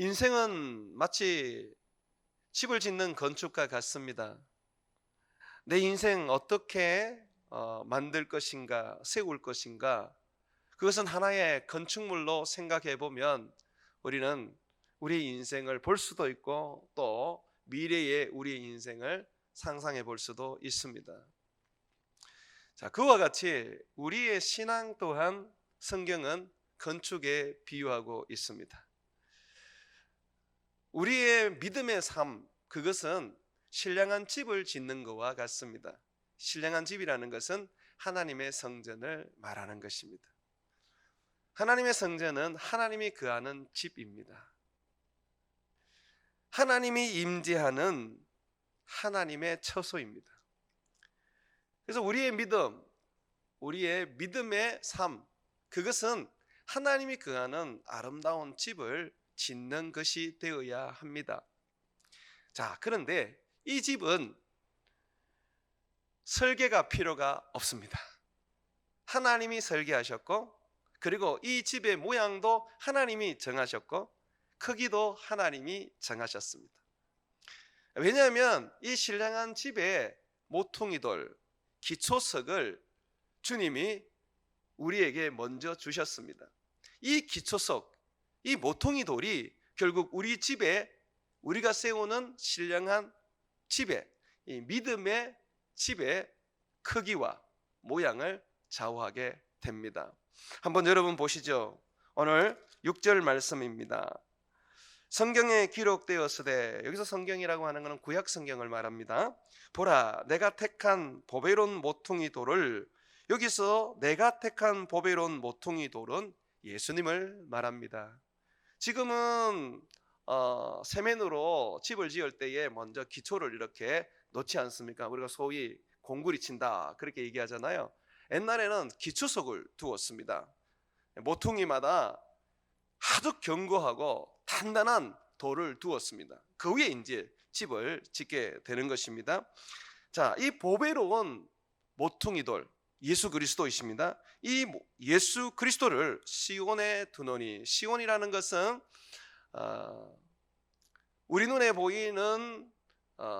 인생은 마치 집을 짓는 건축과 같습니다. 내 인생 어떻게 만들 것인가, 세울 것인가, 그것은 하나의 건축물로 생각해 보면 우리는 우리 인생을 볼 수도 있고 또 미래의 우리 인생을 상상해 볼 수도 있습니다. 자, 그와 같이 우리의 신앙 또한 성경은 건축에 비유하고 있습니다. 우리의 믿음의 삶, 그것은 신령한 집을 짓는 것과 같습니다. 신령한 집이라는 것은 하나님의 성전을 말하는 것입니다. 하나님의 성전은 하나님이 거하는 집입니다. 하나님이 임재하는 하나님의 처소입니다. 그래서 우리의 믿음, 우리의 믿음의 삶, 그것은 하나님이 거하는 아름다운 집을 짓는 것이 되어야 합니다. 자, 그런데 이 집은 설계가 필요가 없습니다. 하나님이 설계하셨고, 그리고 이 집의 모양도 하나님이 정하셨고, 크기도 하나님이 정하셨습니다. 왜냐하면 이 신령한 집의 모퉁이돌, 기초석을 주님이 우리에게 먼저 주셨습니다. 이 기초석, 이 모퉁이돌이 결국 우리 집에, 우리가 세우는 신령한 집에, 이 믿음의 집의 크기와 모양을 좌우하게 됩니다. 한번 여러분 보시죠. 오늘 6절 말씀입니다. 성경에 기록되었으되, 여기서 성경이라고 하는 것은 구약 성경을 말합니다. 보라, 내가 택한 보배로운 모퉁이 돌을, 여기서 내가 택한 보배로운 모퉁이 돌은 예수님을 말합니다. 지금은 세면으로 집을 지을 때에 먼저 기초를 이렇게 놓지 않습니까? 우리가 소위 공구리 친다 그렇게 얘기하잖아요. 옛날에는 기초석을 두었습니다. 모퉁이마다 아주 견고하고 단단한 돌을 두었습니다. 그 위에 이제 집을 짓게 되는 것입니다. 자, 이 보배로운 모퉁이 돌, 예수 그리스도이십니다. 이 예수 그리스도를 시온에 두노니, 시온이라는 것은 우리 눈에 보이는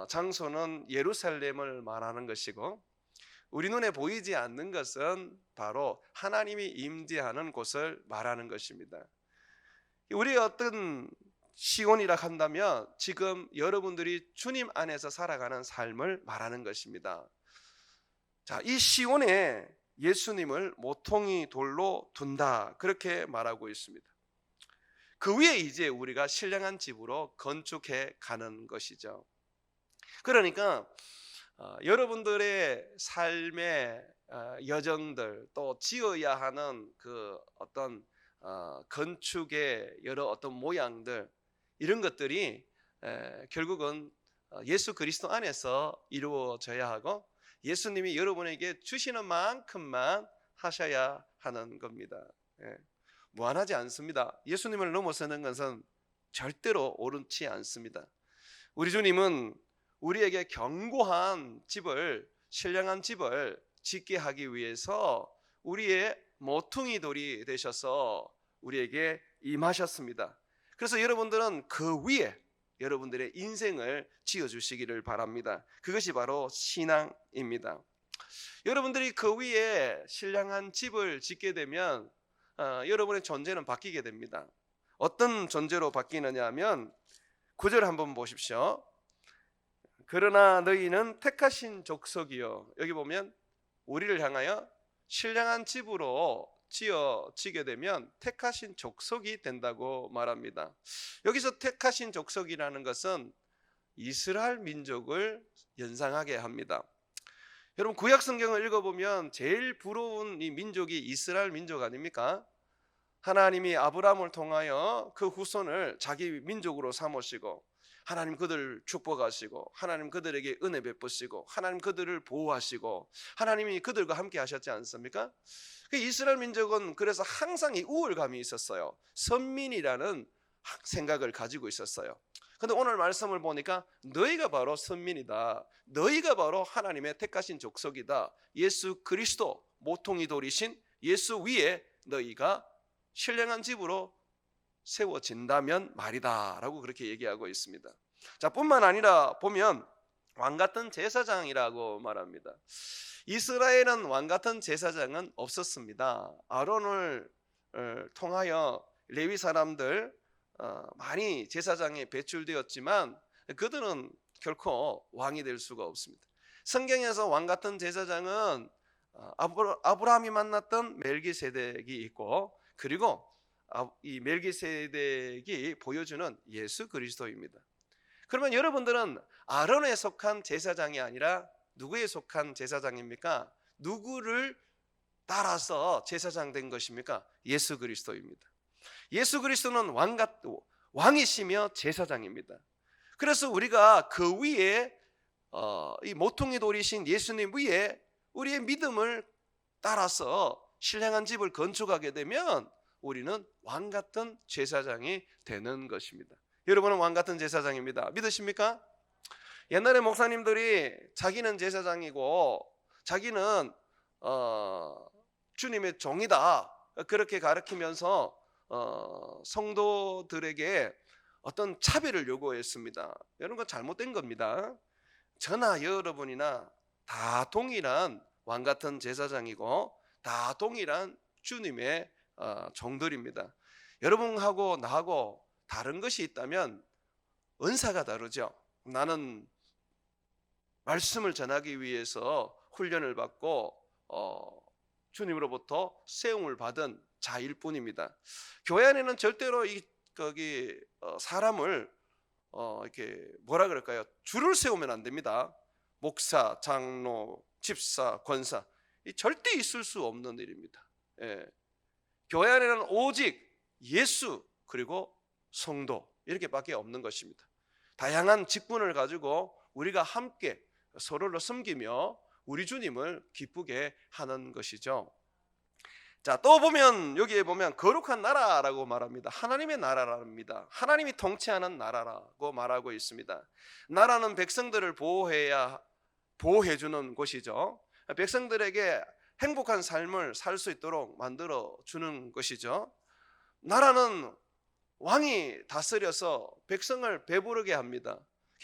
장소는 예루살렘을 말하는 것이고, 우리 눈에 보이지 않는 것은 바로 하나님이 임재하는 곳을 말하는 것입니다. 우리가 어떤 시온이라 한다면 지금 여러분들이 주님 안에서 살아가는 삶을 말하는 것입니다. 자, 이 시온에 예수님을 모퉁이 돌로 둔다 그렇게 말하고 있습니다. 그 위에 이제 우리가 신령한 집으로 건축해 가는 것이죠. 그러니까 여러분들의 삶의 여정들, 또 지어야 하는 그 어떤 건축의 여러 어떤 모양들, 이런 것들이 결국은 예수 그리스도 안에서 이루어져야 하고, 예수님이 여러분에게 주시는 만큼만 하셔야 하는 겁니다. 무한하지 않습니다. 예수님을 넘어서는 것은 절대로 옳지 않습니다. 우리 주님은 우리에게 견고한 집을, 신령한 집을 짓게 하기 위해서 우리의 모퉁이 돌이 되셔서 우리에게 임하셨습니다. 그래서 여러분들은 그 위에 여러분들의 인생을 지어주시기를 바랍니다. 그것이 바로 신앙입니다. 여러분들이 그 위에 신령한 집을 짓게 되면 여러분의 존재는 바뀌게 됩니다. 어떤 존재로 바뀌느냐 하면 9절 한번 보십시오. 그러나 너희는 택하신 족속이요, 여기 보면 우리를 향하여 신령한 집으로 지게 되면 택하신 족속이 된다고 말합니다. 여기서 택하신 족속이라는 것은 이스라엘 민족을 연상하게 합니다. 여러분, 구약 성경을 읽어보면 제일 부러운 이 민족이 이스라엘 민족 아닙니까? 하나님이 아브라함을 통하여 그 후손을 자기 민족으로 삼으시고, 하나님 그들을 축복하시고, 하나님 그들에게 은혜 베푸시고, 하나님 그들을 보호하시고, 하나님이 그들과 함께 하셨지 않습니까? 그 이스라엘 민족은 그래서 항상 이 우월감이 있었어요. 선민이라는 생각을 가지고 있었어요. 그런데 오늘 말씀을 보니까 너희가 바로 선민이다, 너희가 바로 하나님의 택하신 족속이다, 예수 그리스도 모퉁이 돌이신 예수 위에 너희가 신령한 집으로 세워진다면 말이다라고 그렇게 얘기하고 있습니다. 자, 뿐만 아니라 보면 왕 같은 제사장이라고 말합니다. 이스라엘은 왕 같은 제사장은 없었습니다. 아론을 통하여 레위 사람들 많이 제사장에 배출되었지만 그들은 결코 왕이 될 수가 없습니다. 성경에서 왕 같은 제사장은 아브라함이 만났던 멜기세덱이 있고, 그리고 이 멜기세덱이 보여주는 예수 그리스도입니다. 그러면 여러분들은 아론에 속한 제사장이 아니라 누구에 속한 제사장입니까? 누구를 따라서 제사장 된 것입니까? 예수 그리스도입니다. 예수 그리스도는 왕이시며 제사장입니다. 그래서 우리가 그 위에 이 모퉁이 돌이신 예수님 위에 우리의 믿음을 따라서 신령한 집을 건축하게 되면 우리는 왕 같은 제사장이 되는 것입니다. 여러분은 왕 같은 제사장입니다. 믿으십니까? 옛날에 목사님들이 자기는 제사장이고 자기는 주님의 종이다 그렇게 가르치면서 성도들에게 어떤 차별을 요구했습니다. 이런 건 잘못된 겁니다. 저나 여러분이나 다 동일한 왕 같은 제사장이고 다 동일한 주님의 종들입니다. 여러분하고 나하고 다른 것이 있다면 은사가 다르죠. 나는 말씀을 전하기 위해서 훈련을 받고 주님으로부터 세움을 받은 자일 뿐입니다. 교회 안에는 절대로 사람을 이렇게 뭐라 그럴까요? 줄을 세우면 안 됩니다. 목사, 장로, 집사, 권사, 이 절대 있을 수 없는 일입니다. 교회 안에는 오직 예수 그리고 성도 이렇게밖에 없는 것입니다. 다양한 직분을 가지고 우리가 함께 서로를 섬기며 우리 주님을 기쁘게 하는 것이죠. 자, 또 보면 여기에 보면 거룩한 나라라고 말합니다. 하나님의 나라랍니다. 하나님이 통치하는 나라라고 말하고 있습니다. 나라는 백성들을 보호해주는 곳이죠. 백성들에게 행복한 삶을 살 수 있도록 만들어 주는 것이죠. 나라는 왕이 다스려서 백성을 배부르게 합니다.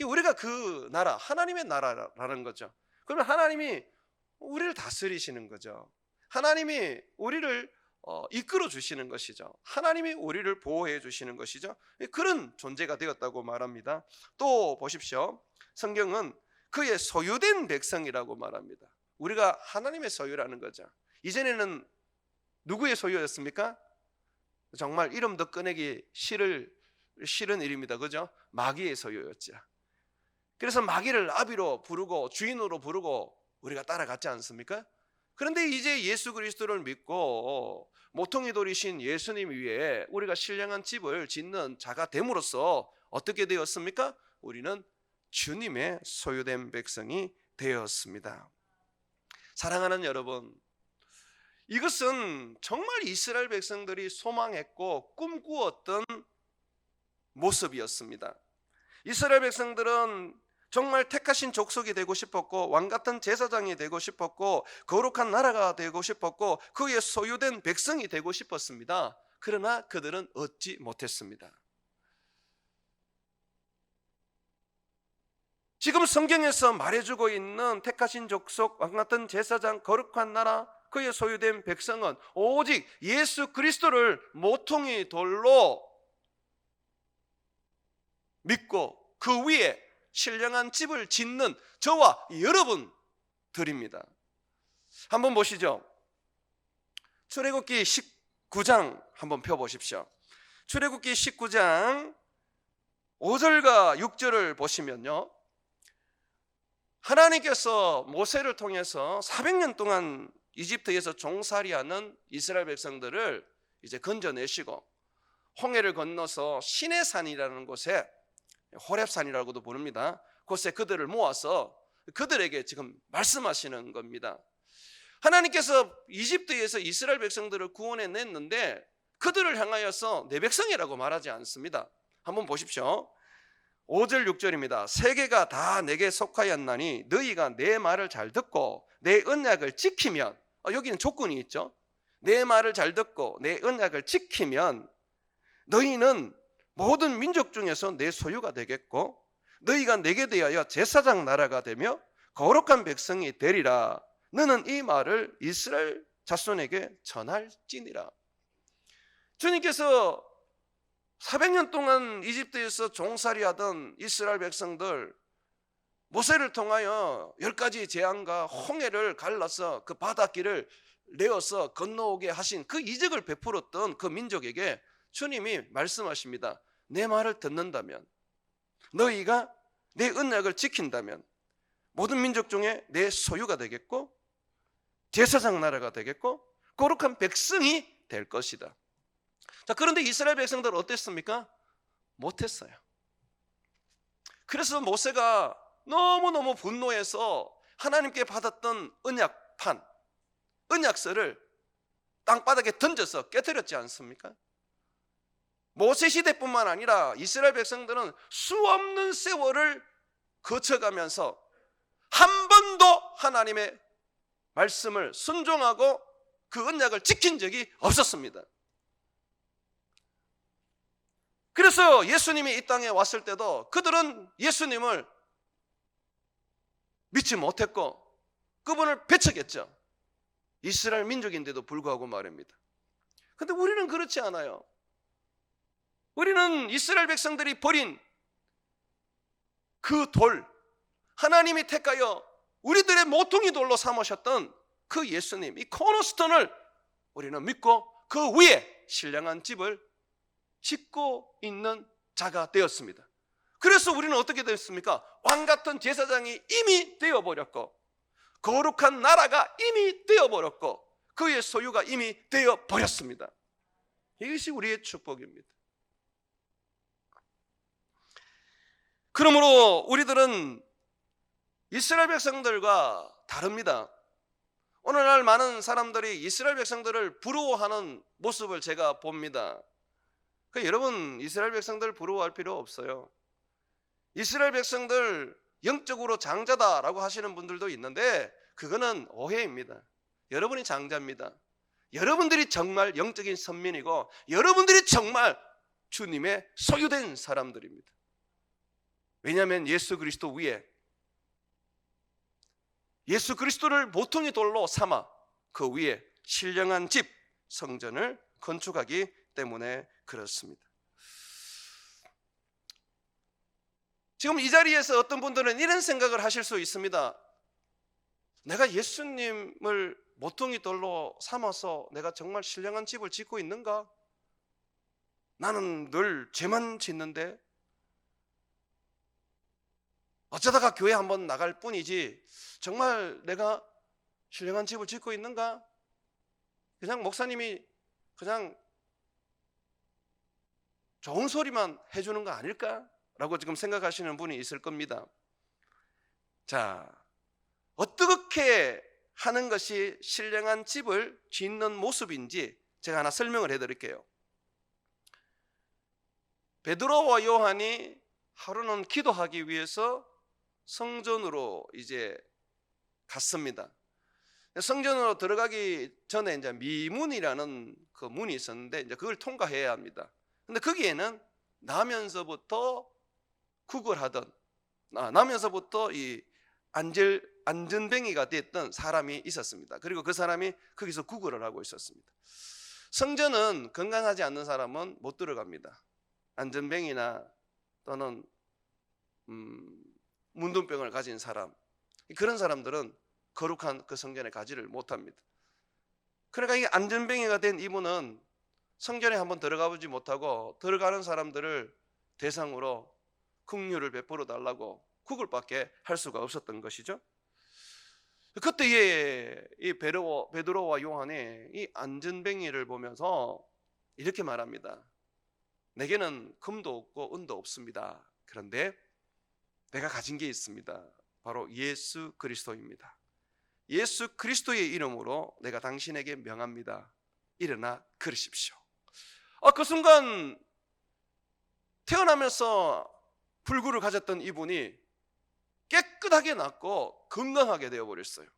우리가 그 나라, 하나님의 나라라는 거죠. 그러면 하나님이 우리를 다스리시는 거죠. 하나님이 우리를 이끌어 주시는 것이죠. 하나님이 우리를 보호해 주시는 것이죠. 그런 존재가 되었다고 말합니다. 또 보십시오. 성경은 그의 소유된 백성이라고 말합니다. 우리가 하나님의 소유라는 거죠. 이전에는 누구의 소유였습니까? 정말 이름도 꺼내기 싫은 일입니다. 그죠? 마귀의 소유였죠. 그래서 마귀를 아비로 부르고 주인으로 부르고 우리가 따라갔지 않습니까? 그런데 이제 예수 그리스도를 믿고 모퉁이 돌이신 예수님 위에 우리가 신령한 집을 짓는 자가 됨으로써 어떻게 되었습니까? 우리는 주님의 소유된 백성이 되었습니다. 사랑하는 여러분, 이것은 정말 이스라엘 백성들이 소망했고 꿈꾸었던 모습이었습니다. 이스라엘 백성들은 정말 택하신 족속이 되고 싶었고 왕같은 제사장이 되고 싶었고 거룩한 나라가 되고 싶었고 그의 소유된 백성이 되고 싶었습니다. 그러나 그들은 얻지 못했습니다. 지금 성경에서 말해주고 있는 택하신 족속, 왕같은 제사장, 거룩한 나라, 그의 소유된 백성은 오직 예수 그리스도를 모퉁이 돌로 믿고 그 위에 신령한 집을 짓는 저와 여러분들입니다. 한번 보시죠. 출애굽기 19장 한번 펴보십시오. 출애굽기 19장 5절과 6절을 보시면요, 하나님께서 모세를 통해서 400년 동안 이집트에서 종살이하는 이스라엘 백성들을 이제 건져내시고 홍해를 건너서 시내산이라는 곳에, 호렙산이라고도 부릅니다. 곳에 그들을 모아서 그들에게 지금 말씀하시는 겁니다. 하나님께서 이집트에서 이스라엘 백성들을 구원해냈는데 그들을 향하여서 내 백성이라고 말하지 않습니다. 한번 보십시오. 5절 6절입니다. 세계가 다 내게 속하였나니 너희가 내 말을 잘 듣고 내 언약을 지키면, 여기는 조건이 있죠. 내 말을 잘 듣고 내 언약을 지키면 너희는 모든 민족 중에서 내 소유가 되겠고 너희가 내게 대하여 제사장 나라가 되며 거룩한 백성이 되리라. 너는 이 말을 이스라엘 자손에게 전할지니라. 주님께서 400년 동안 이집트에서 종살이하던 이스라엘 백성들, 모세를 통하여 10가지 재앙과 홍해를 갈라서 그 바닷길을 내어서 건너오게 하신 그 이적을 베풀었던 그 민족에게 주님이 말씀하십니다. 내 말을 듣는다면, 너희가 내 언약을 지킨다면 모든 민족 중에 내 소유가 되겠고 제사장 나라가 되겠고 거룩한 백성이 될 것이다. 자, 그런데 이스라엘 백성들은 어땠습니까? 못했어요. 그래서 모세가 너무너무 분노해서 하나님께 받았던 언약판, 언약서를 땅바닥에 던져서 깨뜨렸지 않습니까? 모세 시대뿐만 아니라 이스라엘 백성들은 수없는 세월을 거쳐가면서 한 번도 하나님의 말씀을 순종하고 그 언약을 지킨 적이 없었습니다. 그래서 예수님이 이 땅에 왔을 때도 그들은 예수님을 믿지 못했고 그분을 배척했죠. 이스라엘 민족인데도 불구하고 말입니다. 그런데 우리는 그렇지 않아요. 우리는 이스라엘 백성들이 버린 그 돌, 하나님이 택하여 우리들의 모퉁이 돌로 삼으셨던 그 예수님, 이 코너스톤을 우리는 믿고 그 위에 신령한 집을 짓고 있는 자가 되었습니다. 그래서 우리는 어떻게 되었습니까? 왕같은 제사장이 이미 되어버렸고 거룩한 나라가 이미 되어버렸고 그의 소유가 이미 되어버렸습니다. 이것이 우리의 축복입니다. 그러므로 우리들은 이스라엘 백성들과 다릅니다. 오늘날 많은 사람들이 이스라엘 백성들을 부러워하는 모습을 제가 봅니다. 여러분, 이스라엘 백성들 부러워할 필요 없어요. 이스라엘 백성들 영적으로 장자다라고 하시는 분들도 있는데 그거는 오해입니다. 여러분이 장자입니다. 여러분들이 정말 영적인 선민이고 여러분들이 정말 주님의 소유된 사람들입니다. 왜냐하면 예수 그리스도 위에 예수 그리스도를 모퉁이 돌로 삼아 그 위에 신령한 집, 성전을 건축하기 때문에 그렇습니다. 지금 이 자리에서 어떤 분들은 이런 생각을 하실 수 있습니다. 내가 예수님을 모퉁이 돌로 삼아서 내가 정말 신령한 집을 짓고 있는가? 나는 늘 죄만 짓는데 어쩌다가 교회 한번 나갈 뿐이지 정말 내가 신령한 집을 짓고 있는가? 그냥 목사님이 그냥 좋은 소리만 해주는 거 아닐까? 라고 지금 생각하시는 분이 있을 겁니다. 자, 어떻게 하는 것이 신령한 집을 짓는 모습인지 제가 하나 설명을 해드릴게요. 베드로와 요한이 하루는 기도하기 위해서 성전으로 이제 갔습니다. 성전으로 들어가기 전에 이제 미문이라는 그 문이 있었는데 이제 그걸 통과해야 합니다. 근데 거기에는 나면서부터 구걸하던, 나면서부터 이 안전뱅이가 됐던 사람이 있었습니다. 그리고 그 사람이 거기서 구걸을 하고 있었습니다. 성전은 건강하지 않는 사람은 못 들어갑니다. 안전뱅이나 또는 문둥병을 가진 사람, 그런 사람들은 거룩한 그 성전에 가지를 못합니다. 그러니까 이 안전뱅이가 된 이분은 성전에 한번 들어가 보지 못하고 들어가는 사람들을 대상으로 긍휼을 베풀어 달라고 구걸밖에 할 수가 없었던 것이죠. 그때에 이 베드로와 요한이 이 안전뱅이를 보면서 이렇게 말합니다. 내게는 금도 없고 은도 없습니다. 그런데 내가 가진 게 있습니다. 바로 예수 그리스도입니다. 예수 그리스도의 이름으로 내가 당신에게 명합니다. 일어나 걸으십시오. 그 순간 태어나면서 불구를 가졌던 이분이 깨끗하게 낫고 건강하게 되어버렸어요.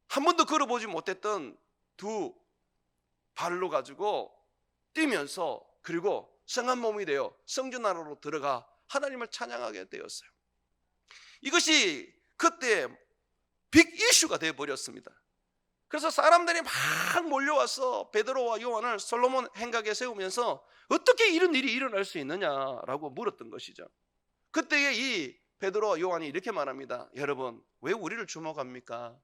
한 번도 걸어보지 못했던 두 발로 가지고 뛰면서 그리고 성한 몸이 되어 성주 나라로 들어가 하나님을 찬양하게 되었어요. 이것이 그때 빅 이슈가 되어버렸습니다. 그래서 사람들이 막 몰려와서 베드로와 요한을 솔로몬 행각에 세우면서 어떻게 이런 일이 일어날 수 있느냐라고 물었던 것이죠. 그때에 이 베드로와 요한이 이렇게 말합니다. 여러분, 왜 우리를 주목합니까?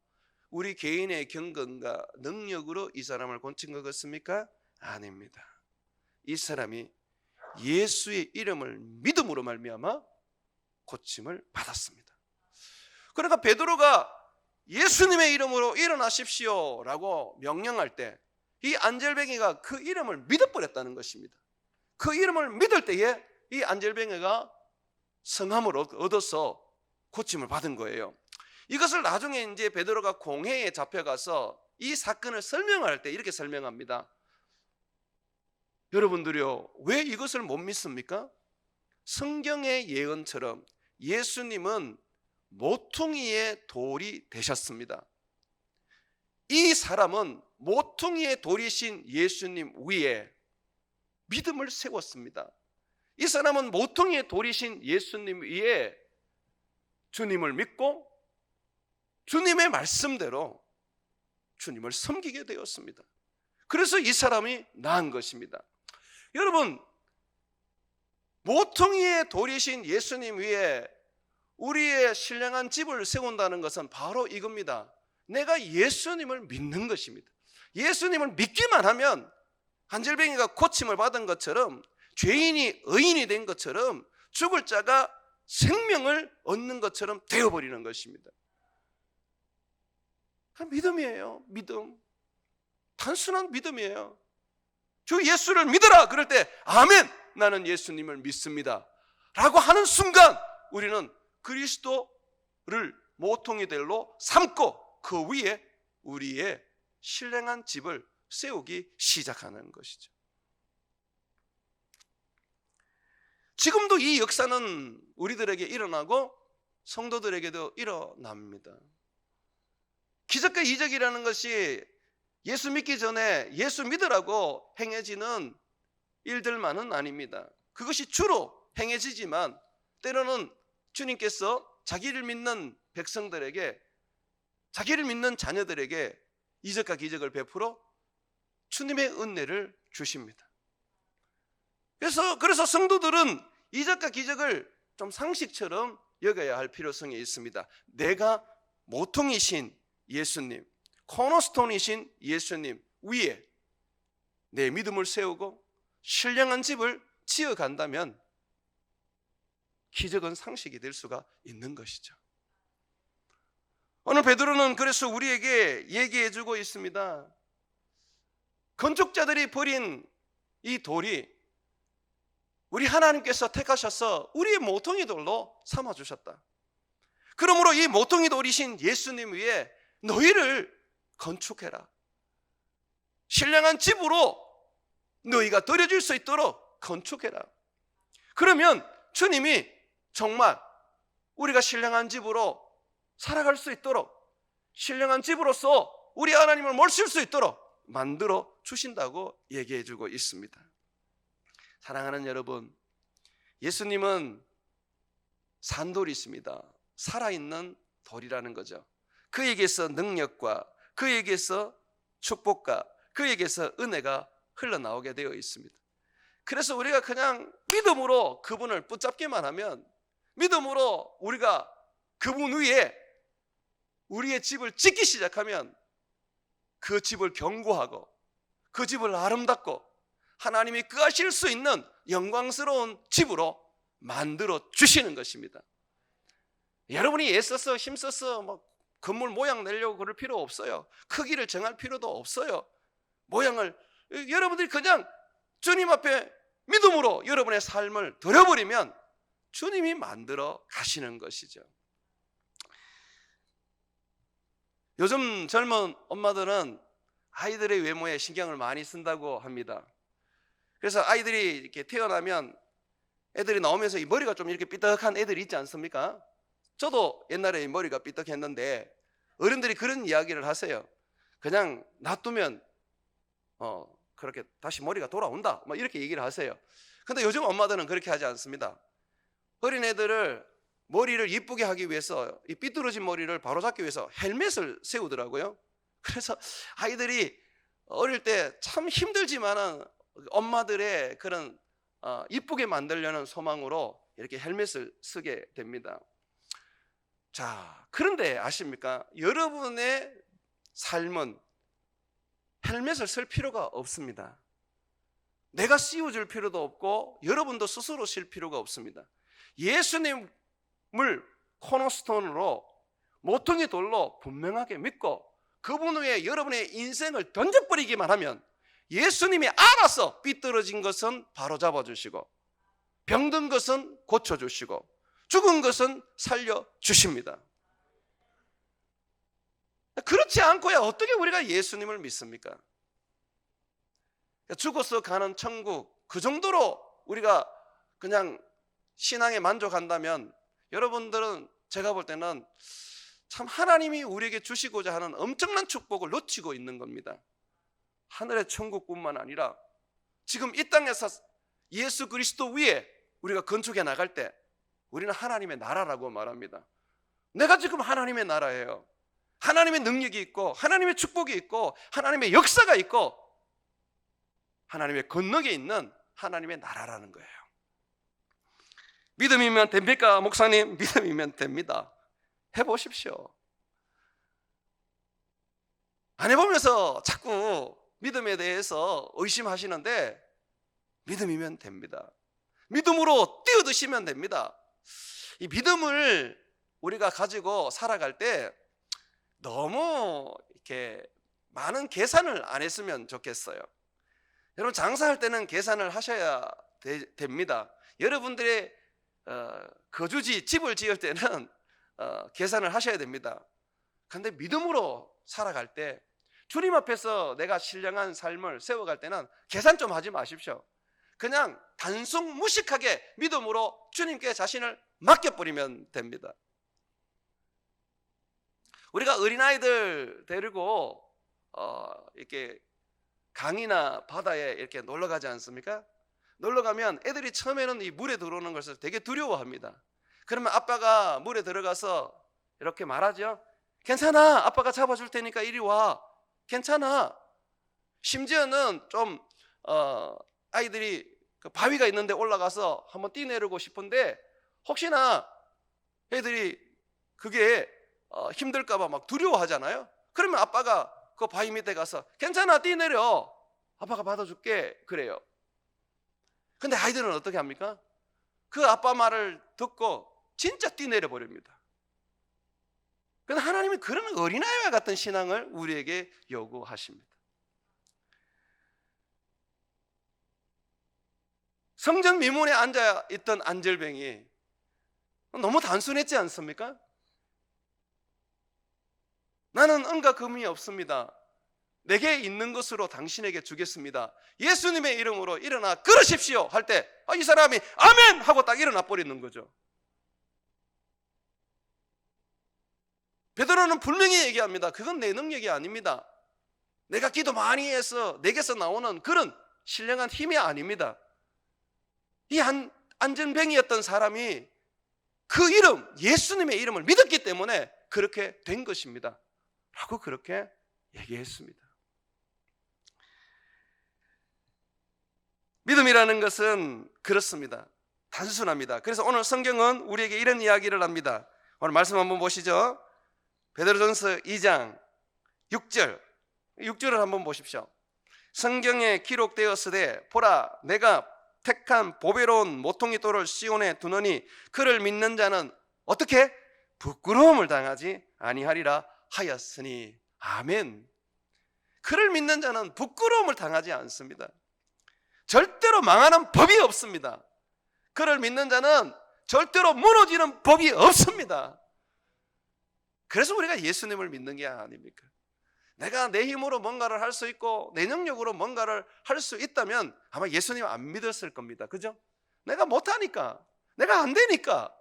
우리 개인의 경건과 능력으로 이 사람을 고친 것 같습니까? 아닙니다. 이 사람이 예수의 이름을 믿음으로 말미암아 고침을 받았습니다. 그러니까 베드로가 예수님의 이름으로 일어나십시오 라고 명령할 때 이 안젤뱅이가 그 이름을 믿어버렸다는 것입니다. 그 이름을 믿을 때에 이 안젤뱅이가 성함을 얻어서 고침을 받은 거예요. 이것을 나중에 이제 베드로가 공회에 잡혀가서 이 사건을 설명할 때 이렇게 설명합니다. 여러분들이요, 왜 이것을 못 믿습니까? 성경의 예언처럼 예수님은 모퉁이의 돌이 되셨습니다. 이 사람은 모퉁이의 돌이신 예수님 위에 믿음을 세웠습니다. 이 사람은 모퉁이의 돌이신 예수님 위에 주님을 믿고 주님의 말씀대로 주님을 섬기게 되었습니다. 그래서 이 사람이 나은 것입니다. 여러분, 모퉁이의 돌이신 예수님 위에 우리의 신령한 집을 세운다는 것은 바로 이겁니다. 내가 예수님을 믿는 것입니다. 예수님을 믿기만 하면 안젤뱅이가 고침을 받은 것처럼, 죄인이 의인이 된 것처럼, 죽을 자가 생명을 얻는 것처럼 되어버리는 것입니다. 믿음이에요. 믿음. 단순한 믿음이에요. 주 예수를 믿어라 그럴 때 아멘, 나는 예수님을 믿습니다 라고 하는 순간 우리는 그리스도를 모퉁이 돌로 삼고 그 위에 우리의 신령한 집을 세우기 시작하는 것이죠. 지금도 이 역사는 우리들에게 일어나고 성도들에게도 일어납니다. 기적과 이적이라는 것이 예수 믿기 전에 예수 믿으라고 행해지는 일들만은 아닙니다. 그것이 주로 행해지지만 때로는 주님께서 자기를 믿는 백성들에게, 자기를 믿는 자녀들에게 이적과 기적을 베풀어 주님의 은혜를 주십니다. 그래서 성도들은 이적과 기적을 좀 상식처럼 여겨야 할 필요성이 있습니다. 내가 모퉁이신 예수님, 코너스톤이신 예수님 위에 내 믿음을 세우고 신령한 집을 지어간다면 기적은 상식이 될 수가 있는 것이죠. 오늘 베드로는 그래서 우리에게 얘기해주고 있습니다. 건축자들이 버린 이 돌이 우리 하나님께서 택하셔서 우리의 모퉁이 돌로 삼아주셨다. 그러므로 이 모퉁이 돌이신 예수님 위에 너희를 건축해라. 신령한 집으로 너희가 드려질 수 있도록 건축해라. 그러면 주님이 정말 우리가 신령한 집으로 살아갈 수 있도록, 신령한 집으로서 우리 하나님을 모실 수 있도록 만들어 주신다고 얘기해 주고 있습니다. 사랑하는 여러분, 예수님은 산돌이십니다. 살아있는 돌이라는 거죠. 그에게서 능력과 그에게서 축복과 그에게서 은혜가 흘러나오게 되어 있습니다. 그래서 우리가 그냥 믿음으로 그분을 붙잡기만 하면, 믿음으로 우리가 그분 위에 우리의 집을 짓기 시작하면 그 집을 견고하고 그 집을 아름답고 하나님이 거하실 수 있는 영광스러운 집으로 만들어 주시는 것입니다. 여러분이 애써서 힘써서 건물 모양 내려고 그럴 필요 없어요. 크기를 정할 필요도 없어요. 모양을 여러분들이 그냥 주님 앞에 믿음으로 여러분의 삶을 드려버리면 주님이 만들어 가시는 것이죠. 요즘 젊은 엄마들은 아이들의 외모에 신경을 많이 쓴다고 합니다. 그래서 아이들이 이렇게 태어나면 애들이 나오면서 이 머리가 좀 이렇게 삐딱한 애들이 있지 않습니까? 저도 옛날에 이 머리가 삐딱했는데 어른들이 그런 이야기를 하세요. 그냥 놔두면 그렇게 다시 머리가 돌아온다, 뭐 이렇게 얘기를 하세요. 근데 요즘 엄마들은 그렇게 하지 않습니다. 어린애들을 머리를 이쁘게 하기 위해서, 이 삐뚤어진 머리를 바로잡기 위해서 헬멧을 세우더라고요. 그래서 아이들이 어릴 때 참 힘들지만은 엄마들의 그런 이쁘게 만들려는 소망으로 이렇게 헬멧을 쓰게 됩니다. 자, 그런데 아십니까? 여러분의 삶은 헬멧을 쓸 필요가 없습니다. 내가 씌워줄 필요도 없고 여러분도 스스로 쉴 필요가 없습니다. 예수님을 코너스톤으로, 모퉁이 돌로 분명하게 믿고 그분 위에 여러분의 인생을 던져버리기만 하면 예수님이 알아서 삐뚤어진 것은 바로잡아 주시고, 병든 것은 고쳐주시고, 죽은 것은 살려주십니다. 그렇지 않고야 어떻게 우리가 예수님을 믿습니까? 죽어서 가는 천국, 그 정도로 우리가 그냥 신앙에 만족한다면 여러분들은, 제가 볼 때는 참 하나님이 우리에게 주시고자 하는 엄청난 축복을 놓치고 있는 겁니다. 하늘의 천국뿐만 아니라 지금 이 땅에서 예수 그리스도 위에 우리가 건축해 나갈 때 우리는 하나님의 나라라고 말합니다. 내가 지금 하나님의 나라예요. 하나님의 능력이 있고 하나님의 축복이 있고 하나님의 역사가 있고 하나님의 건너에 있는 하나님의 나라라는 거예요. 믿음이면 됩니까? 목사님, 믿음이면 됩니다. 해보십시오. 안 해보면서 자꾸 믿음에 대해서 의심하시는데 믿음이면 됩니다. 믿음으로 뛰어드시면 됩니다. 이 믿음을 우리가 가지고 살아갈 때 너무 이렇게 많은 계산을 안 했으면 좋겠어요. 여러분, 장사할 때는 계산을 하셔야 됩니다. 여러분들의 거주지, 집을 지을 때는 계산을 하셔야 됩니다. 그런데 믿음으로 살아갈 때, 주님 앞에서 내가 신령한 삶을 세워갈 때는 계산 좀 하지 마십시오. 그냥 단순 무식하게 믿음으로 주님께 자신을 맡겨버리면 됩니다. 우리가 어린아이들 데리고 이렇게 강이나 바다에 이렇게 놀러 가지 않습니까? 놀러 가면 애들이 처음에는 이 물에 들어오는 것을 되게 두려워합니다. 그러면 아빠가 물에 들어가서 이렇게 말하죠. 괜찮아, 아빠가 잡아줄 테니까 이리 와. 괜찮아. 심지어는 좀 아이들이 그 바위가 있는데 올라가서 한번 뛰내리고 싶은데 혹시나 애들이 그게 힘들까봐 막 두려워하잖아요. 그러면 아빠가 그 바위 밑에 가서 괜찮아, 뛰내려, 아빠가 받아줄게, 그래요. 근데 아이들은 어떻게 합니까? 그 아빠 말을 듣고 진짜 뛰내려 버립니다. 그런데 하나님은 그런 어린아이와 같은 신앙을 우리에게 요구하십니다. 성전 미문에 앉아있던 안절뱅이, 너무 단순했지 않습니까? 나는 은과 금이 없습니다. 내게 있는 것으로 당신에게 주겠습니다. 예수님의 이름으로 일어나 걸으십시오 할 때 이 사람이 아멘 하고 딱 일어나 버리는 거죠. 베드로는 분명히 얘기합니다. 그건 내 능력이 아닙니다. 내가 기도 많이 해서 내게서 나오는 그런 신령한 힘이 아닙니다. 이 안전뱅이였던 사람이 그 이름, 예수님의 이름을 믿었기 때문에 그렇게 된 것입니다 라고 그렇게 얘기했습니다. 믿음이라는 것은 그렇습니다. 단순합니다. 그래서 오늘 성경은 우리에게 이런 이야기를 합니다. 오늘 말씀 한번 보시죠. 베드로전서 2장 6절을 한번 보십시오. 성경에 기록되었으되 보라, 내가 택한 보배로운 모퉁이 돌을 시온에 두노니 그를 믿는 자는 어떻게? 부끄러움을 당하지 아니하리라 하였으니. 아멘. 그를 믿는 자는 부끄러움을 당하지 않습니다. 절대로 망하는 법이 없습니다. 그를 믿는 자는 절대로 무너지는 법이 없습니다. 그래서 우리가 예수님을 믿는 게 아닙니까? 내가 내 힘으로 뭔가를 할 수 있고 내 능력으로 뭔가를 할 수 있다면 아마 예수님 안 믿었을 겁니다. 그죠? 내가 못하니까, 내가 안 되니까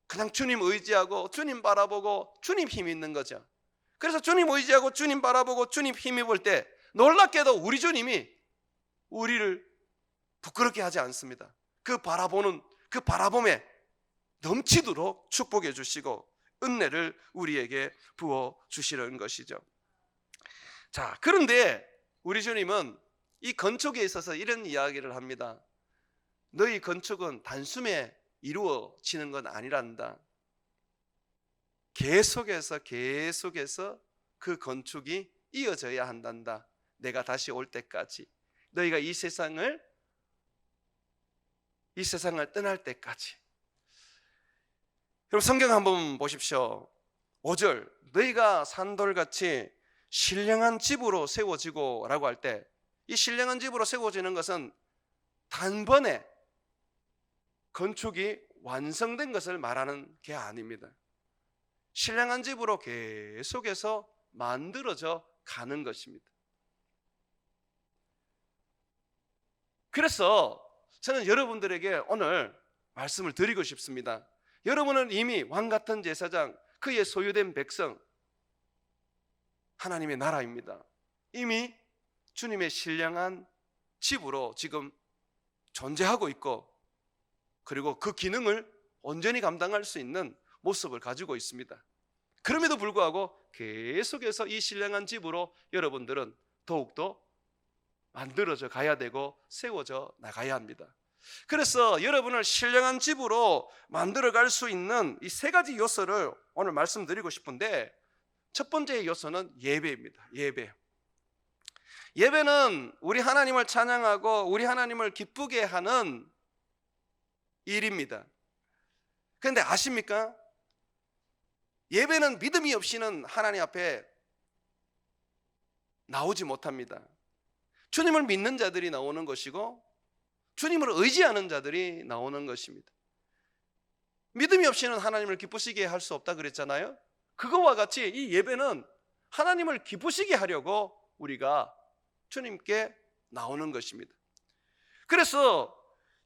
그냥 주님 의지하고 주님 바라보고 주님 힘 있는 거죠. 그래서 주님 의지하고 주님 바라보고 주님 힘입을 때 놀랍게도 우리 주님이 우리를 부끄럽게 하지 않습니다. 그 바라봄에 넘치도록 축복해 주시고 은혜를 우리에게 부어 주시는 것이죠. 자, 그런데 우리 주님은 이 건축에 있어서 이런 이야기를 합니다. 너희 건축은 단숨에 이루어지는 건 아니란다. 계속해서 그 건축이 이어져야 한단다. 내가 다시 올 때까지, 너희가 이 세상을 떠날 때까지. 그럼 성경 한번 보십시오. 5절, 너희가 산돌같이 신령한 집으로 세워지고 라고 할 때, 이 신령한 집으로 세워지는 것은 단번에 건축이 완성된 것을 말하는 게 아닙니다. 신령한 집으로 계속해서 만들어져 가는 것입니다. 그래서 저는 여러분들에게 오늘 말씀을 드리고 싶습니다. 여러분은 이미 왕같은 제사장, 그의 소유된 백성, 하나님의 나라입니다. 이미 주님의 신령한 집으로 지금 존재하고 있고, 그리고 그 기능을 온전히 감당할 수 있는 모습을 가지고 있습니다. 그럼에도 불구하고 계속해서 이 신령한 집으로 여러분들은 더욱더 만들어져 가야 되고 세워져 나가야 합니다. 그래서 여러분을 신령한 집으로 만들어갈 수 있는 이 세 가지 요소를 오늘 말씀드리고 싶은데, 첫 번째 요소는 예배입니다. 예배는 우리 하나님을 찬양하고 우리 하나님을 기쁘게 하는 일입니다. 그런데 아십니까? 예배는 믿음이 없이는 하나님 앞에 나오지 못합니다. 주님을 믿는 자들이 나오는 것이고 주님을 의지하는 자들이 나오는 것입니다. 믿음이 없이는 하나님을 기쁘시게 할 수 없다 그랬잖아요. 그거와 같이 이 예배는 하나님을 기쁘시게 하려고 우리가 주님께 나오는 것입니다. 그래서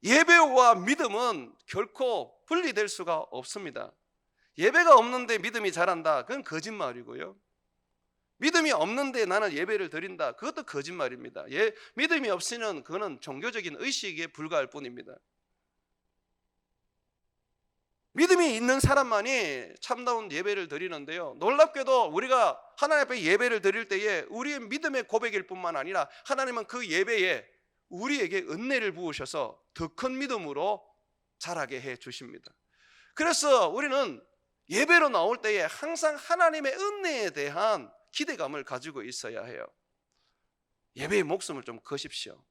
예배와 믿음은 결코 분리될 수가 없습니다. 예배가 없는데 믿음이 자란다, 그건 거짓말이고요. 믿음이 없는데 나는 예배를 드린다, 그것도 거짓말입니다. 믿음이 없이는 그거는 종교적인 의식에 불과할 뿐입니다. 믿음이 있는 사람만이 참다운 예배를 드리는데요, 놀랍게도 우리가 하나님 앞에 예배를 드릴 때에 우리의 믿음의 고백일 뿐만 아니라 하나님은 그 예배에 우리에게 은혜를 부으셔서 더 큰 믿음으로 자라게 해 주십니다. 그래서 우리는 예배로 나올 때에 항상 하나님의 은혜에 대한 기대감을 가지고 있어야 해요. 예배의 목숨을 좀 거십시오.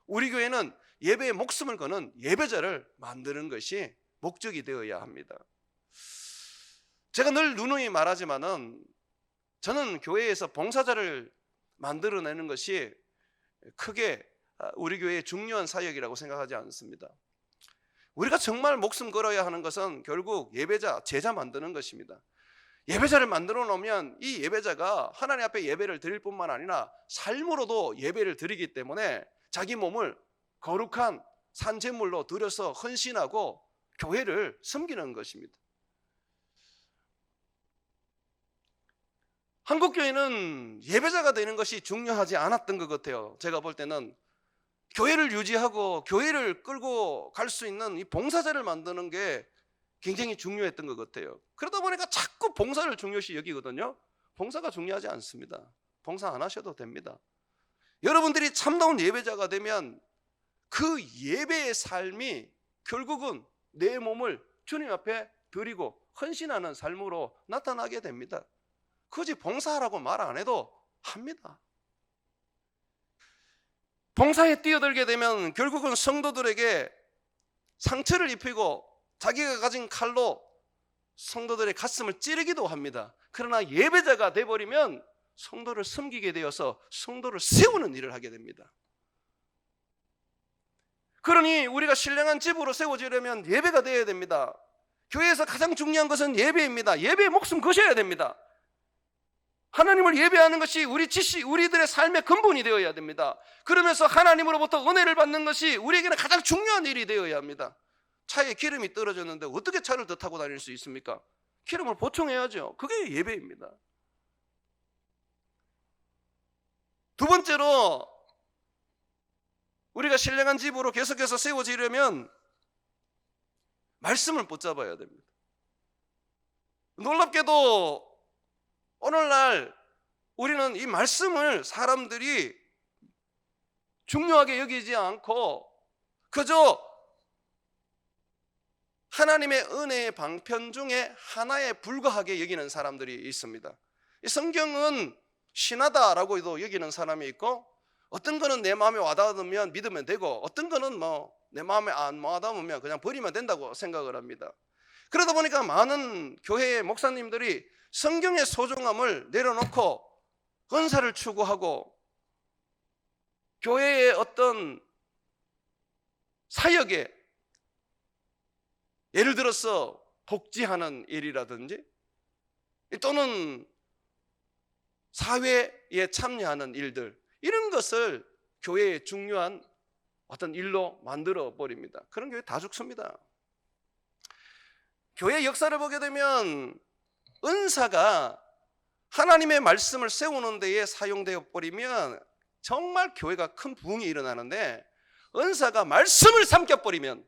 우리 교회는 예배의 목숨을 거는 예배자를 만드는 것이 목적이 되어야 합니다. 제가 늘 누누이 말하지만은 저는 교회에서 봉사자를 만들어내는 것이 크게 우리 교회의 중요한 사역이라고 생각하지 않습니다. 우리가 정말 목숨 걸어야 하는 것은 결국 예배자, 제자 만드는 것입니다. 예배자를 만들어 놓으면 이 예배자가 하나님 앞에 예배를 드릴 뿐만 아니라 삶으로도 예배를 드리기 때문에 자기 몸을 거룩한 산제물로 드려서 헌신하고 교회를 섬기는 것입니다. 한국교회는 예배자가 되는 것이 중요하지 않았던 것 같아요. 제가 볼 때는 교회를 유지하고 교회를 끌고 갈 수 있는 이 봉사자를 만드는 게 굉장히 중요했던 것 같아요. 그러다 보니까 자꾸 봉사를 중요시 여기거든요. 봉사가 중요하지 않습니다. 봉사 안 하셔도 됩니다. 여러분들이 참다운 예배자가 되면 그 예배의 삶이 결국은 내 몸을 주님 앞에 드리고 헌신하는 삶으로 나타나게 됩니다. 굳이 봉사하라고 말 안 해도 합니다. 봉사에 뛰어들게 되면 결국은 성도들에게 상처를 입히고 자기가 가진 칼로 성도들의 가슴을 찌르기도 합니다. 그러나 예배자가 돼버리면 성도를 섬기게 되어서 성도를 세우는 일을 하게 됩니다. 그러니 우리가 신령한 집으로 세워지려면 예배가 되어야 됩니다. 교회에서 가장 중요한 것은 예배입니다. 예배에 목숨 거셔야 됩니다. 하나님을 예배하는 것이 우리들의 삶의 근본이 되어야 됩니다. 그러면서 하나님으로부터 은혜를 받는 것이 우리에게는 가장 중요한 일이 되어야 합니다. 차에 기름이 떨어졌는데 어떻게 차를 더 타고 다닐 수 있습니까? 기름을 보충해야죠. 그게 예배입니다. 두 번째로 우리가 신령한 집으로 계속해서 세워지려면 말씀을 붙잡아야 됩니다. 놀랍게도 오늘날 우리는 이 말씀을 사람들이 중요하게 여기지 않고 그저 하나님의 은혜의 방편 중에 하나에 불과하게 여기는 사람들이 있습니다. 이 성경은 신하다라고도 여기는 사람이 있고, 어떤 거는 내 마음에 와닿으면 믿으면 되고, 어떤 거는 내 마음에 안 와닿으면 그냥 버리면 된다고 생각을 합니다. 그러다 보니까 많은 교회의 목사님들이 성경의 소중함을 내려놓고 은사를 추구하고 교회의 어떤 사역에, 예를 들어서 복지하는 일이라든지 또는 사회에 참여하는 일들, 이런 것을 교회의 중요한 어떤 일로 만들어 버립니다. 그런 교회 다 죽습니다. 교회 역사를 보게 되면 은사가 하나님의 말씀을 세우는 데에 사용되어 버리면 정말 교회가 큰 부흥이 일어나는데, 은사가 말씀을 삼켜 버리면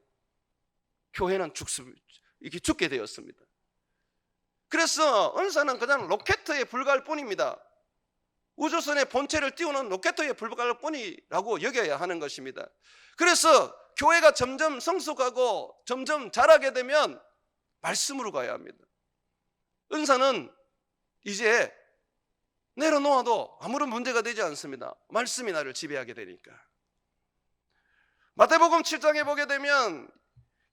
교회는 이렇게 죽게 되었습니다. 그래서 은사는 그냥 로켓에 불과할 뿐입니다. 우주선의 본체를 띄우는 로켓에 불과할 뿐이라고 여겨야 하는 것입니다. 그래서 교회가 점점 성숙하고 점점 자라게 되면 말씀으로 가야 합니다. 은사는 이제 내려놓아도 아무런 문제가 되지 않습니다. 말씀이 나를 지배하게 되니까. 마태복음 7장에 보게 되면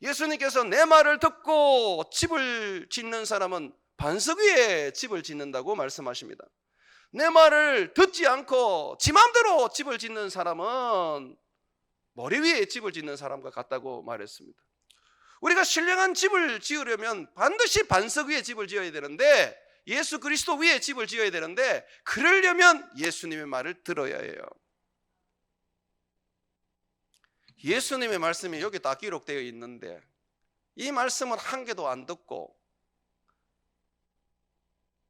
예수님께서 내 말을 듣고 집을 짓는 사람은 반석 위에 집을 짓는다고 말씀하십니다. 내 말을 듣지 않고 지 마음대로 집을 짓는 사람은 모래 위에 집을 짓는 사람과 같다고 말했습니다. 우리가 신령한 집을 지으려면 반드시 반석 위에 집을 지어야 되는데, 예수 그리스도 위에 집을 지어야 되는데, 그러려면 예수님의 말을 들어야 해요. 예수님의 말씀이 여기 다 기록되어 있는데 이 말씀은 한 개도 안 듣고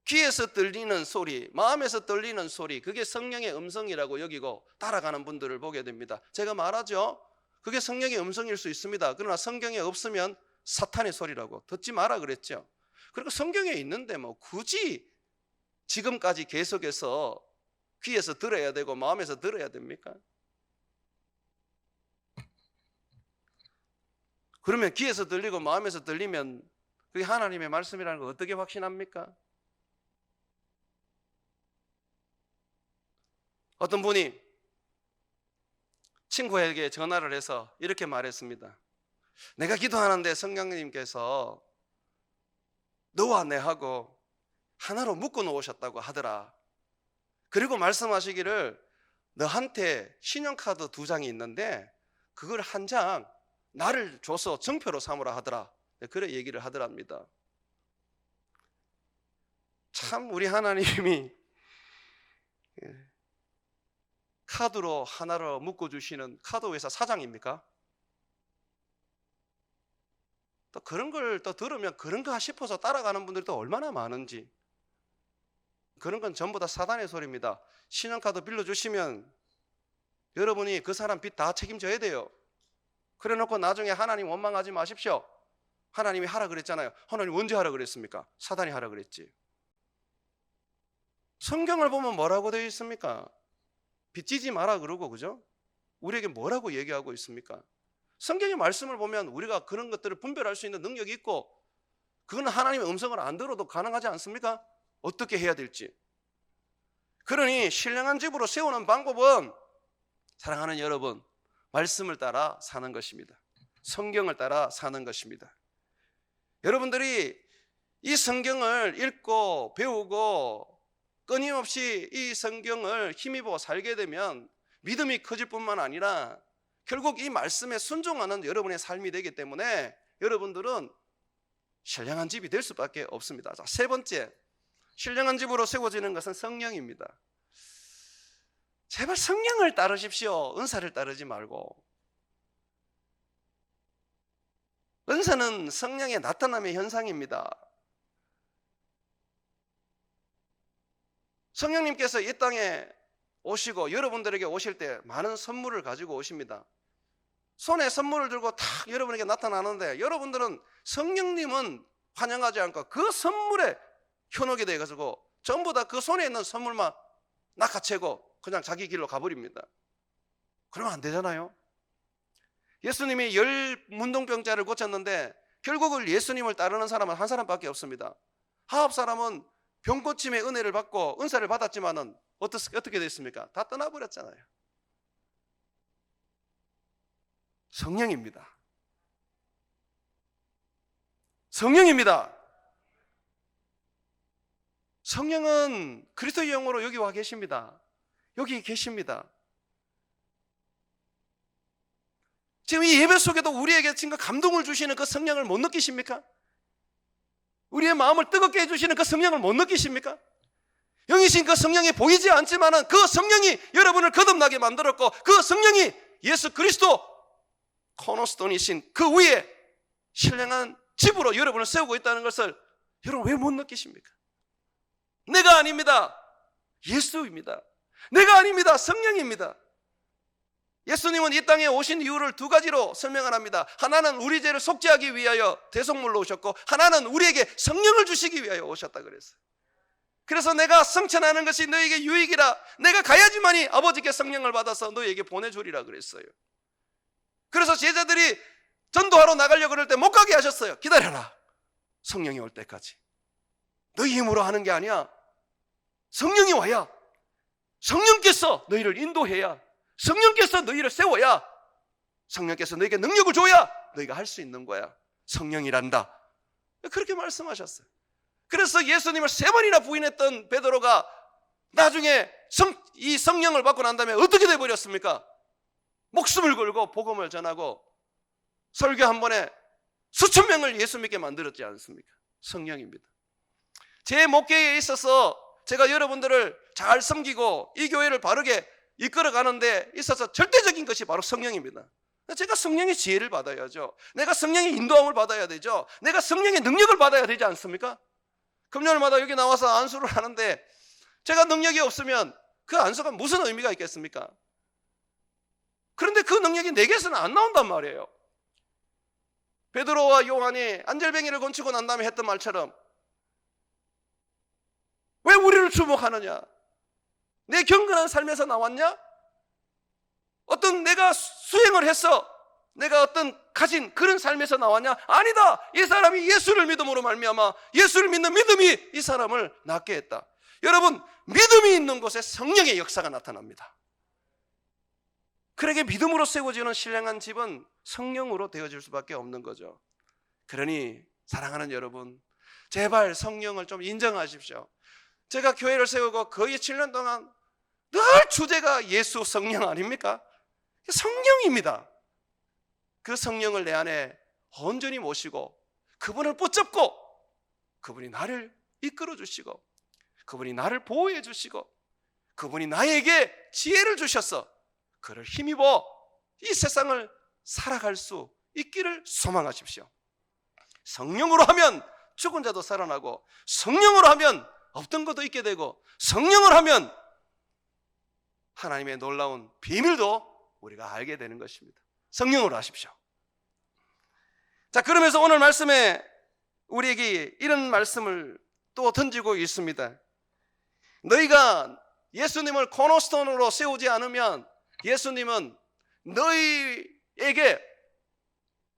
귀에서 들리는 소리, 마음에서 들리는 소리, 그게 성령의 음성이라고 여기고 따라가는 분들을 보게 됩니다. 제가 말하죠, 그게 성령의 음성일 수 있습니다. 그러나 성경에 없으면 사탄의 소리라고 듣지 마라 그랬죠. 그리고 성경에 있는데 굳이 지금까지 계속해서 귀에서 들어야 되고 마음에서 들어야 됩니까? 그러면 귀에서 들리고 마음에서 들리면 그게 하나님의 말씀이라는 걸 어떻게 확신합니까? 어떤 분이 친구에게 전화를 해서 이렇게 말했습니다. 내가 기도하는데 성령님께서 너와 내하고 하나로 묶어 놓으셨다고 하더라. 그리고 말씀하시기를 너한테 신용카드 2장이 있는데 그걸 한 장 나를 줘서 정표로 삼으라 하더라. 그래 얘기를 하더랍니다. 참 우리 하나님이 카드로 하나로 묶어주시는 카드 회사 사장입니까? 또 그런 걸 또 들으면 그런가 싶어서 따라가는 분들이 또 얼마나 많은지. 그런 건 전부 다 사단의 소리입니다. 신용카드 빌려주시면 여러분이 그 사람 빚 다 책임져야 돼요. 그래 놓고 나중에 하나님 원망하지 마십시오. 하나님이 하라 그랬잖아요. 하나님 언제 하라 그랬습니까? 사단이 하라 그랬지. 성경을 보면 뭐라고 되어 있습니까? 빚지지 마라 그러고, 그죠? 우리에게 뭐라고 얘기하고 있습니까? 성경의 말씀을 보면 우리가 그런 것들을 분별할 수 있는 능력이 있고, 그건 하나님의 음성을 안 들어도 가능하지 않습니까? 어떻게 해야 될지. 그러니 신령한 집으로 세우는 방법은, 사랑하는 여러분, 말씀을 따라 사는 것입니다. 성경을 따라 사는 것입니다. 여러분들이 이 성경을 읽고 배우고 끊임없이 이 성경을 힘입어 살게 되면 믿음이 커질 뿐만 아니라 결국 이 말씀에 순종하는 여러분의 삶이 되기 때문에 여러분들은 신령한 집이 될 수밖에 없습니다. 자, 세 번째, 신령한 집으로 세워지는 것은 성령입니다. 제발 성령을 따르십시오. 은사를 따르지 말고. 은사는 성령의 나타남의 현상입니다. 성령님께서 이 땅에 오시고 여러분들에게 오실 때 많은 선물을 가지고 오십니다. 손에 선물을 들고 탁 여러분에게 나타나는데 여러분들은 성령님은 환영하지 않고 그 선물에 현혹이 돼가지고 전부 다 그 손에 있는 선물만 낚아채고 그냥 자기 길로 가버립니다. 그러면 안 되잖아요. 예수님이 10 문둥병자를 고쳤는데 결국은 예수님을 따르는 사람은 한 사람밖에 없습니다. 하합 사람은 병 고침의 은혜를 받고 은사를 받았지만은 어떻게 됐습니까? 다 떠나버렸잖아요. 성령입니다. 성령입니다. 성령은 그리스도의 영으로 여기 와 계십니다. 여기 계십니다. 지금 이 예배 속에도 우리에게 지금 감동을 주시는 그 성령을 못 느끼십니까? 우리의 마음을 뜨겁게 해주시는 그 성령을 못 느끼십니까? 영이신 그 성령이 보이지 않지만은 그 성령이 여러분을 거듭나게 만들었고 그 성령이 예수 그리스도 코너스톤이신 그 위에 신령한 집으로 여러분을 세우고 있다는 것을 여러분 왜 못 느끼십니까? 내가 아닙니다. 예수입니다. 내가 아닙니다. 성령입니다. 예수님은 이 땅에 오신 이유를 두 가지로 설명을 합니다. 하나는 우리 죄를 속죄하기 위하여 대속물로 오셨고 하나는 우리에게 성령을 주시기 위하여 오셨다 그랬어요. 그래서 내가 성천하는 것이 너에게 유익이라 내가 가야지만이 아버지께 성령을 받아서 너에게 보내주리라 그랬어요. 그래서 제자들이 전도하러 나가려고 그럴 때 못 가게 하셨어요. 기다려라. 성령이 올 때까지. 너희 힘으로 하는 게 아니야. 성령이 와야 성령께서 너희를 인도해야 성령께서 너희를 세워야 성령께서 너에게 능력을 줘야 너희가 할 수 있는 거야. 성령이란다. 그렇게 말씀하셨어요. 그래서 예수님을 3번이나 부인했던 베드로가 나중에 이 성령을 받고 난 다음에 어떻게 돼버렸습니까? 목숨을 걸고 복음을 전하고 설교 한 번에 수천 명을 예수 믿게 만들었지 않습니까? 성령입니다. 제 목회에 있어서 제가 여러분들을 잘 섬기고 이 교회를 바르게 이끌어가는 데 있어서 절대적인 것이 바로 성령입니다. 제가 성령의 지혜를 받아야죠. 내가 성령의 인도함을 받아야 되죠. 내가 성령의 능력을 받아야 되지 않습니까? 금요일마다 여기 나와서 안수를 하는데 제가 능력이 없으면 그 안수가 무슨 의미가 있겠습니까? 그런데 그 능력이 내게서는 안 나온단 말이에요. 베드로와 요한이 안절뱅이를 건치고 난 다음에 했던 말처럼 왜 우리를 주목하느냐? 내 경건한 삶에서 나왔냐? 어떤 내가 수행을 했어 내가 어떤 가진 그런 삶에서 나왔냐? 아니다. 이 사람이 예수를 믿음으로 말미암아 예수를 믿는 믿음이 이 사람을 낫게 했다. 여러분, 믿음이 있는 곳에 성령의 역사가 나타납니다. 그러게 믿음으로 세워지는 신령한 집은 성령으로 되어질 수밖에 없는 거죠. 그러니 사랑하는 여러분, 제발 성령을 좀 인정하십시오. 제가 교회를 세우고 거의 7년 동안 늘 주제가 예수 성령 아닙니까? 성령입니다. 그 성령을 내 안에 온전히 모시고 그분을 붙잡고 그분이 나를 이끌어 주시고 그분이 나를 보호해 주시고 그분이 나에게 지혜를 주셔서 그를 힘입어 이 세상을 살아갈 수 있기를 소망하십시오. 성령으로 하면 죽은 자도 살아나고 성령으로 하면 없던 것도 있게 되고 성령을 하면 하나님의 놀라운 비밀도 우리가 알게 되는 것입니다. 성령으로 하십시오. 자, 그러면서 오늘 말씀에 우리에게 이런 말씀을 또 던지고 있습니다. 너희가 예수님을 코너스톤으로 세우지 않으면 예수님은 너희에게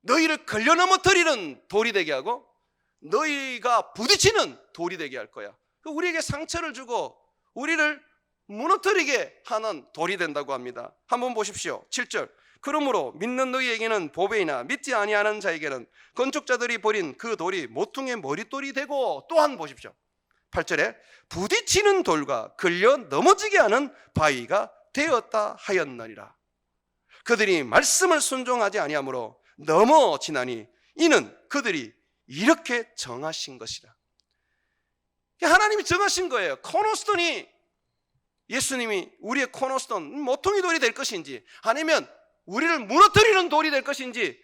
너희를 걸려넘어뜨리는 돌이 되게 하고 너희가 부딪히는 돌이 되게 할 거야. 우리에게 상처를 주고 우리를 무너뜨리게 하는 돌이 된다고 합니다. 한번 보십시오. 7절. 그러므로 믿는 너희에게는 보배이나 믿지 아니하는 자에게는 건축자들이 버린 그 돌이 모퉁이의 머릿돌이 되고, 또한 보십시오. 8절에 부딪히는 돌과 걸려 넘어지게 하는 바위가 되었다 하였느니라. 그들이 말씀을 순종하지 아니하므로 넘어지나니 이는 그들이 이렇게 정하신 것이라. 하나님이 정하신 거예요. 코너스톤이 예수님이 우리의 코너스톤 모퉁이 돌이 될 것인지 아니면 우리를 무너뜨리는 돌이 될 것인지,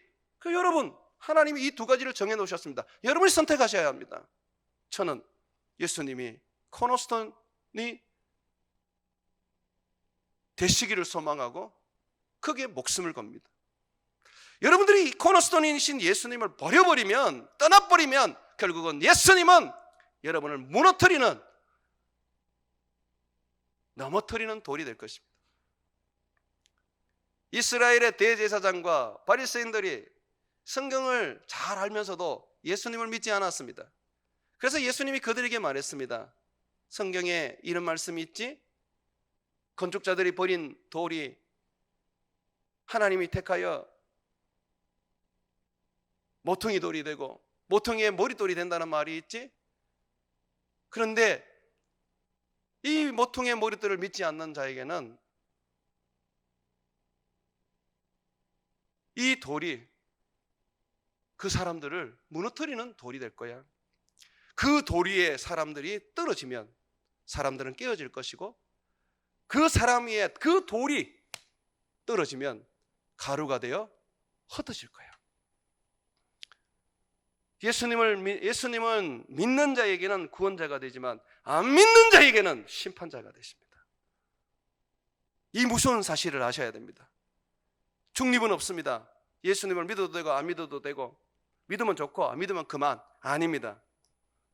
여러분, 하나님이 이 두 가지를 정해 놓으셨습니다. 여러분이 선택하셔야 합니다. 저는 예수님이 코너스톤이 되시기를 소망하고 거기에 목숨을 겁니다. 여러분들이 코너스톤이신 예수님을 버려버리면, 떠나버리면 결국은 예수님은 여러분을 무너뜨리는, 넘어뜨리는 돌이 될 것입니다. 이스라엘의 대제사장과 바리새인들이 성경을 잘 알면서도 예수님을 믿지 않았습니다. 그래서 예수님이 그들에게 말했습니다. 성경에 이런 말씀이 있지? 건축자들이 버린 돌이 하나님이 택하여 모퉁이 돌이 되고 모퉁이의 머릿돌이 된다는 말이 있지? 그런데 이 모퉁이의 머릿돌을 믿지 않는 자에게는 이 돌이 그 사람들을 무너뜨리는 돌이 될 거야. 그 돌 위에 사람들이 떨어지면 사람들은 깨어질 것이고, 그 사람 위에 그 돌이 떨어지면 가루가 되어 흩어질 거야. 예수님은 믿는 자에게는 구원자가 되지만 안 믿는 자에게는 심판자가 되십니다. 이 무서운 사실을 아셔야 됩니다. 중립은 없습니다. 예수님을 믿어도 되고 안 믿어도 되고, 믿으면 좋고 안 믿으면 그만. 아닙니다.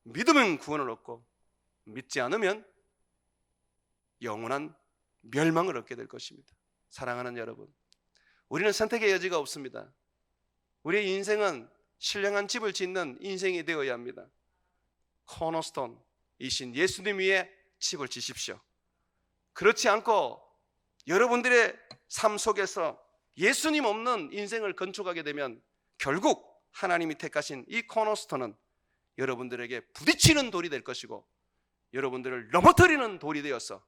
믿으면 구원을 얻고 믿지 않으면 영원한 멸망을 얻게 될 것입니다. 사랑하는 여러분, 우리는 선택의 여지가 없습니다. 우리의 인생은 신령한 집을 짓는 인생이 되어야 합니다. 코너스톤이신 예수님 위에 집을 지십시오. 그렇지 않고 여러분들의 삶 속에서 예수님 없는 인생을 건축하게 되면 결국 하나님이 택하신 이 코너스톤은 여러분들에게 부딪히는 돌이 될 것이고, 여러분들을 넘어뜨리는 돌이 되어서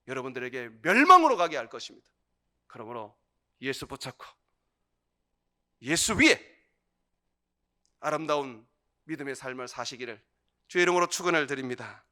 여러분들에게 멸망으로 가게 할 것입니다. 그러므로 예수 붙잡고 예수 위에 아름다운 믿음의 삶을 사시기를 주의 이름으로 축원을 드립니다.